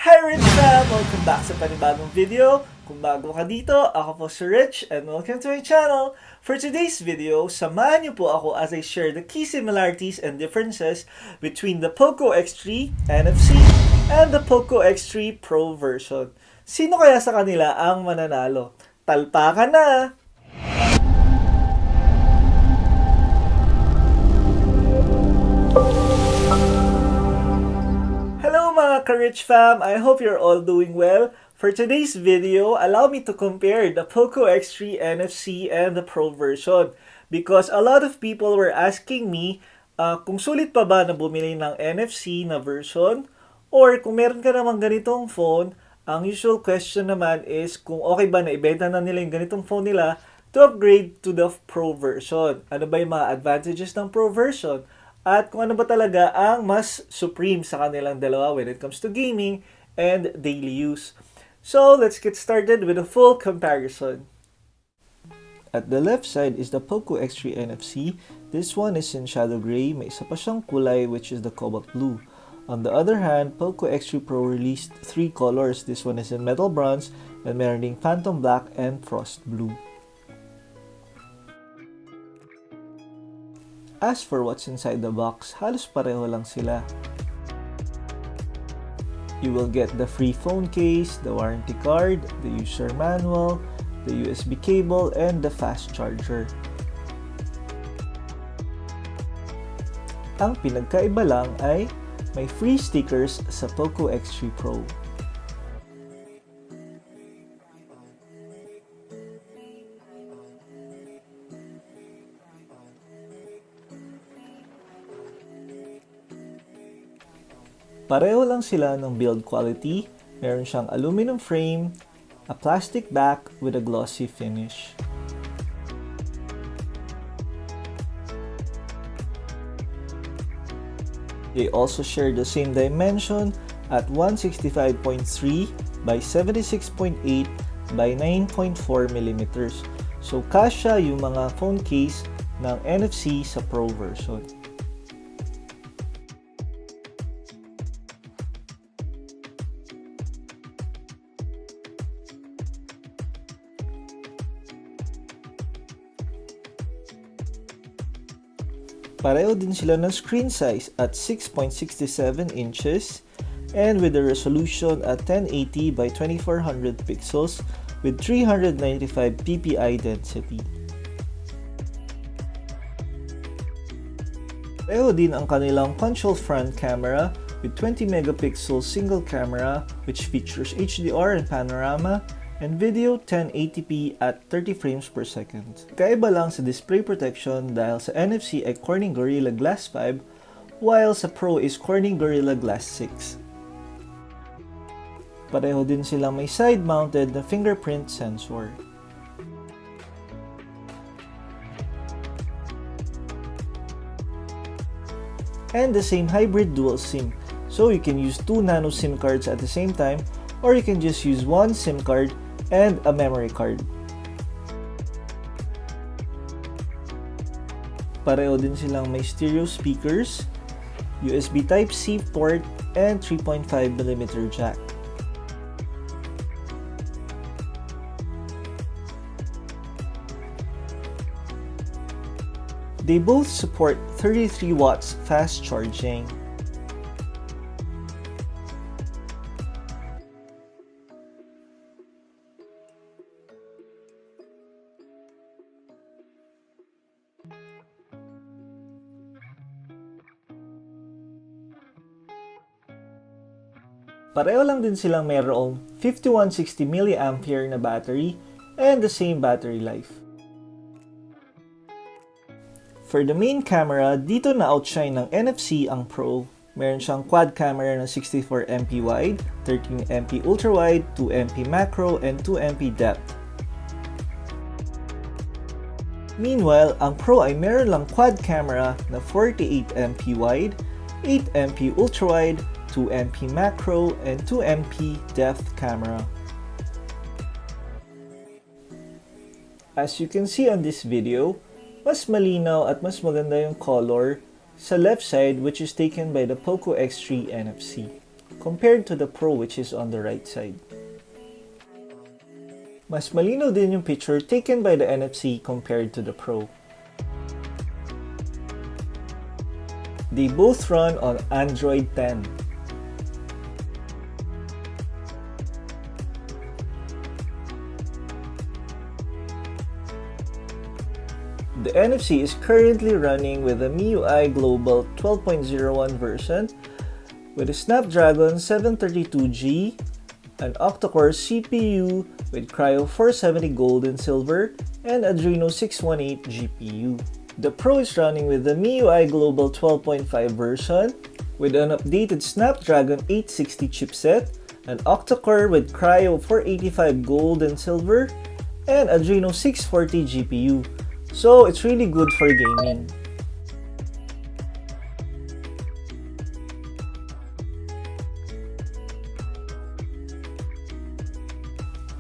Hi Rich Fam! Welcome back sa panibagong video. Kung bago ka dito, ako po si Rich and welcome to my channel. For today's video, samahan niyo po ako as I share the key similarities and differences between the Poco X3 NFC and the Poco X3 Pro version. Sino kaya sa kanila ang mananalo? Talpakan na! Hello mga ka-Rich Fam! I hope you're all doing well. For today's video, allow me to compare the Poco X3 NFC and the Pro version. Because a lot of people were asking me kung sulit pa ba na bumili ng NFC na version or kung meron ka namang ganitong phone, ang usual question naman is kung okay ba na ibenta na nila yung ganitong phone nila to upgrade to the Pro version. Ano ba yung mga advantages ng Pro version? At kung ano ba talaga ang mas supreme sa kanilang dalawa when it comes to gaming and daily use. So, let's get started with a full comparison. At the left side is the Poco X3 NFC. This one is in shadow gray. May isa pa siyang kulay which is the cobalt blue. On the other hand, Poco X3 Pro released 3 colors. This one is in metal bronze and meron ding phantom black and frost blue. As for what's inside the box, halos pareho lang sila. You will get the free phone case, the warranty card, the user manual, the USB cable, and the fast charger. Ang pinagkaiba lang ay may free stickers sa Poco X3 Pro. Pareho lang sila ng build quality. Meron siyang aluminum frame, a plastic back with a glossy finish. They also share the same dimension at 165.3 by 76.8 by 9.4 mm. So kasya yung mga phone case ng NFC sa Pro version. Pareho din sila ng screen size at 6.67 inches and with a resolution at 1080 by 2400 pixels with 395 ppi density. Pareho din ang kanilang control front camera with 20 megapixel single camera which features HDR and panorama and video 1080p at 30 frames per second. Kaiba lang sa display protection dahil sa NFC ay Corning Gorilla Glass 5 while sa Pro is Corning Gorilla Glass 6. Pareho din silang may side-mounted na fingerprint sensor. And the same hybrid dual SIM, so you can use 2 nano SIM cards at the same time or you can just use 1 SIM card and a memory card. Pareho din silang may stereo speakers, USB Type-C port, and 3.5mm jack. They both support 33 watts fast charging. Pareho lang din silang mayroong 5160 mAh na battery and the same battery life. For the main camera, dito na-outshine ng NFC ang Pro. Meron siyang quad camera ng 64MP wide, 13MP ultra-wide, 2MP macro, and 2MP depth. Meanwhile, ang Pro ay meron lang quad camera na 48MP wide, 8MP ultra-wide, 2MP macro, and 2MP depth camera. As you can see on this video, mas malinaw at mas maganda yung color sa left side which is taken by the Poco X3 NFC. compared to the Pro, which is on the right side. Mas malinaw din yung picture taken by the NFC compared to the Pro. They both run on Android 10. The NFC is currently running with the MIUI Global 12.01 version with a Snapdragon 732G, an octa-core CPU with Kryo 470 Gold and Silver, and Adreno 618 GPU. The Pro is running with the MIUI Global 12.5 version with an updated Snapdragon 860 chipset, an octa-core with Kryo 485 Gold and Silver, and Adreno 640 GPU. So it's really good for gaming.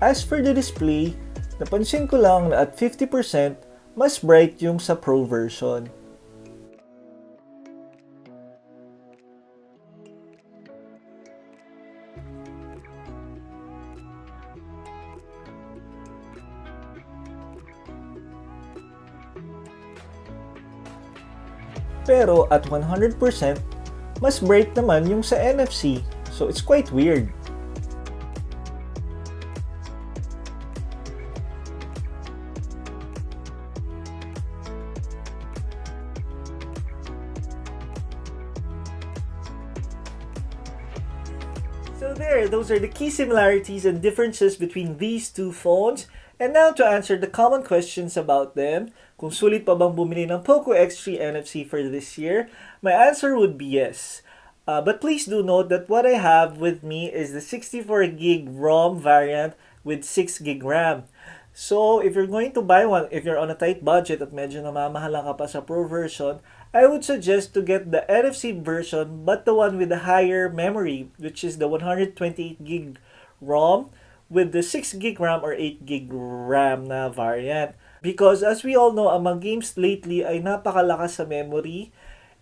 As for the display, napansin ko lang na at 50%, mas bright yung sa Pro version. Pero at 100%, mas bright naman yung sa NFC. So it's quite weird. So there, those are the key similarities and differences between these two phones. And now to answer the common questions about them, kung sulit pa bang bumili ng Poco X3 NFC for this year, my answer would be yes. But please do note that what I have with me is the 64GB ROM variant with 6GB RAM. So if you're going to buy one, if you're on a tight budget at medyo namamahala ka pa sa Pro version, I would suggest to get the NFC version but the one with the higher memory, which is the 128GB ROM with the 6GB RAM or 8GB RAM na variant. Because as we all know, ang mga games lately ay napakalakas sa memory.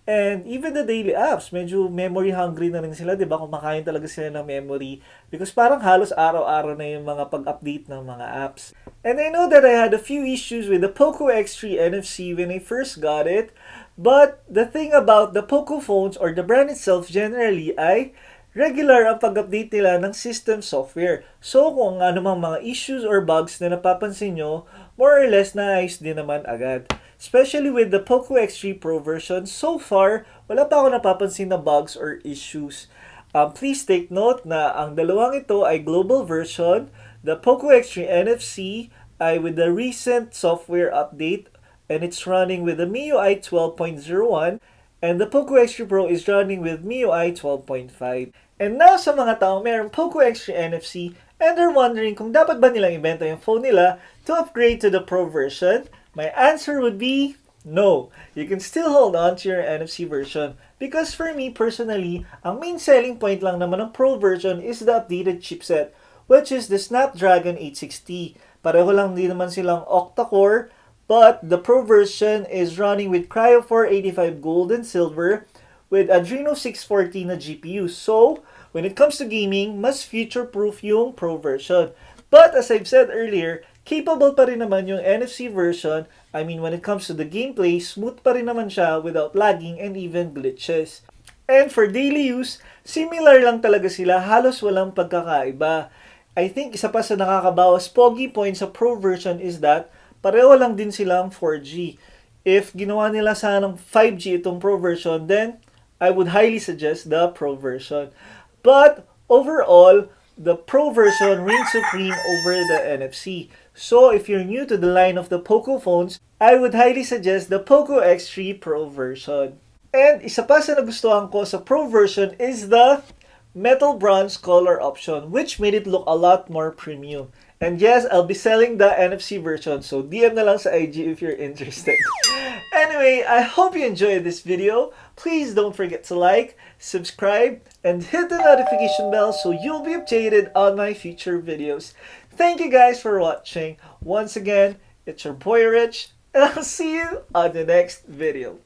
And even the daily apps, medyo memory hungry na rin sila, di ba? Kumakain talaga sila ng memory. Because parang halos araw-araw na yung mga pag-update ng mga apps. And I know that I had a few issues with the Poco X3 NFC when I first got it. But the thing about the Poco phones or the brand itself generally ay regular ang pag-update nila ng system software. So kung ano mang mga issues or bugs na napapansin nyo, more or less naayos din naman agad. Especially with the Poco X3 Pro version, so far, wala pa ako napapansin na bugs or issues. Please take note na ang dalawang ito ay global version. The Poco X3 NFC ay with the recent software update and it's running with the MIUI 12.01. And the Poco X3 Pro is running with MIUI 12.5. And now sa mga taong mayroong Poco X3 NFC and they're wondering kung dapat ba nilang ibenta yung phone nila to upgrade to the Pro version, my answer would be no. You can still hold on to your NFC version because for me personally, ang main selling point lang naman ng Pro version is the updated chipset, which is the Snapdragon 860. Pareho lang din naman silang octa-core. But the Pro version is running with Kryo 485 Gold and Silver with Adreno 640 na GPU. So, when it comes to gaming, mas future-proof yung Pro version. But as I've said earlier, capable pa rin naman yung NFC version. I mean, when it comes to the gameplay, smooth pa rin naman siya without lagging and even glitches. And for daily use, similar lang talaga sila, halos walang pagkakaiba. I think isa pa sa nakakabawas pogi point sa Pro version is that pareho lang din silang 4G. If ginawa nila sanang 5G itong Pro version, then I would highly suggest the Pro version. But overall, the Pro version reigns supreme over the NFC. So if you're new to the line of the Poco phones, I would highly suggest the Poco X3 Pro version. And isa pa sa nagustuhan ko sa Pro version is the metal bronze color option, which made it look a lot more premium. And yes, I'll be selling the NFC version, so DM na lang sa IG if you're interested. Anyway, I hope you enjoyed this video. Please don't forget to like, subscribe, and hit the notification bell so you'll be updated on my future videos. Thank you guys for watching. Once again, it's your boy Rich, and I'll see you on the next video.